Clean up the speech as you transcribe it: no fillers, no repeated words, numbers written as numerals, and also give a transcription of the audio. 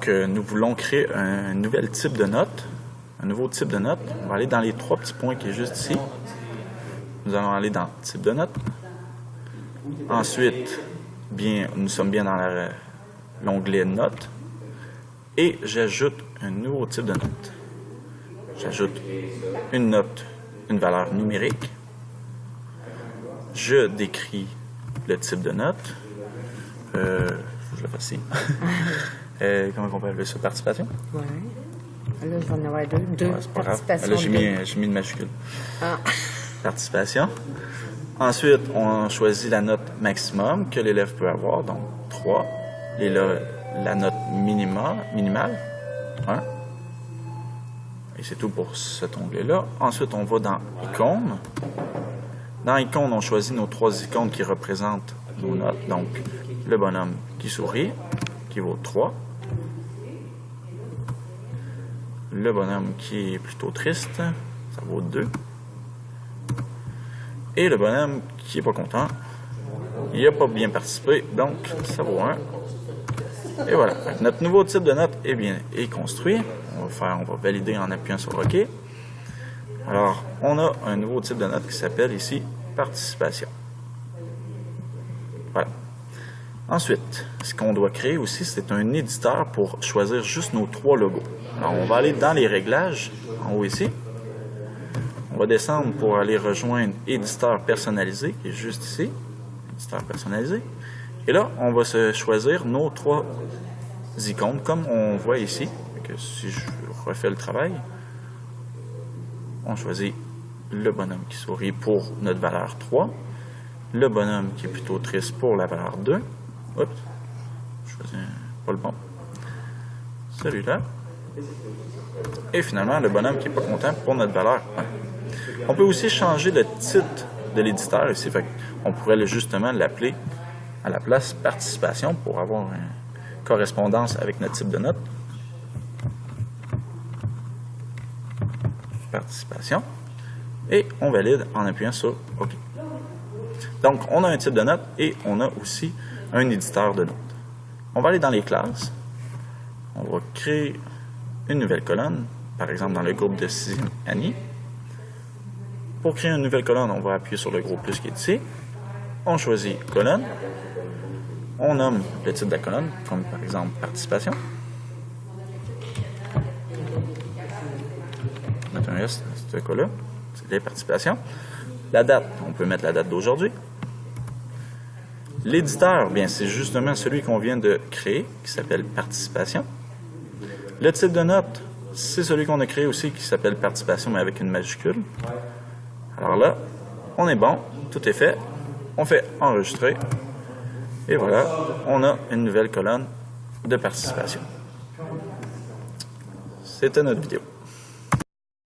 Donc, nous voulons créer un nouvel type de note, un nouveau type de note. On va aller dans les 3 petits points qui est juste ici. Nous allons aller dans type de note. Ensuite, nous sommes bien dans l'onglet note. Et j'ajoute un nouveau type de note. J'ajoute une note, une valeur numérique. Je décris le type de note. Faut que je le fasse ici. Comment on peut appeler ça? Participation? Oui. Là, je vais en avoir deux Ouais, c'est pas grave. participations. Là, j'ai mis une majuscule. Ah. Participation. Ensuite, on choisit la note maximum que l'élève peut avoir, donc 3. Et là, la note minimale, 1. Et c'est tout pour cet onglet-là. Ensuite, on va dans Icônes. Dans Icônes, on choisit nos 3 icônes qui représentent nos notes. Donc, le bonhomme qui sourit, qui vaut 3. Le bonhomme qui est plutôt triste, ça vaut 2. Et le bonhomme qui est pas content, il n'a pas bien participé, donc ça vaut 1. Et voilà, notre nouveau type de note est construit. On va valider en appuyant sur OK. Alors, on a un nouveau type de note qui s'appelle ici participation. Voilà. Ensuite, ce qu'on doit créer aussi, c'est un éditeur pour choisir juste nos 3 logos. Alors, on va aller dans les réglages, en haut ici. On va descendre pour aller rejoindre éditeur personnalisé, qui est juste ici. Éditeur personnalisé. Et là, on va se choisir nos 3 icônes, comme on voit ici. Que si je refais le travail, on choisit le bonhomme qui sourit pour notre valeur 3, le bonhomme qui est plutôt triste pour la valeur 2. Oups, je choisis pas le bon. Celui-là. Et finalement, le bonhomme qui n'est pas content pour notre valeur 1. On peut aussi changer le titre de l'éditeur ici. On pourrait justement l'appeler à la place participation pour avoir une correspondance avec notre type de note. Participation. Et on valide en appuyant sur OK. Donc, on a un type de note et on a aussi un éditeur de notes. On va aller dans les classes. On va créer une nouvelle colonne, par exemple dans le groupe de 6e année. Pour créer une nouvelle colonne, on va appuyer sur le gros plus qui est ici. On choisit colonne. On nomme le titre de la colonne, comme par exemple participation. On va mettre un S dans ce cas-là. C'est les participations. La date, on peut mettre la date d'aujourd'hui. L'éditeur, bien, c'est justement celui qu'on vient de créer, qui s'appelle participation. Le type de note, c'est celui qu'on a créé aussi, qui s'appelle participation, mais avec une majuscule. Alors là, on est bon, tout est fait. On fait enregistrer. Et voilà, on a une nouvelle colonne de participation. C'était notre vidéo.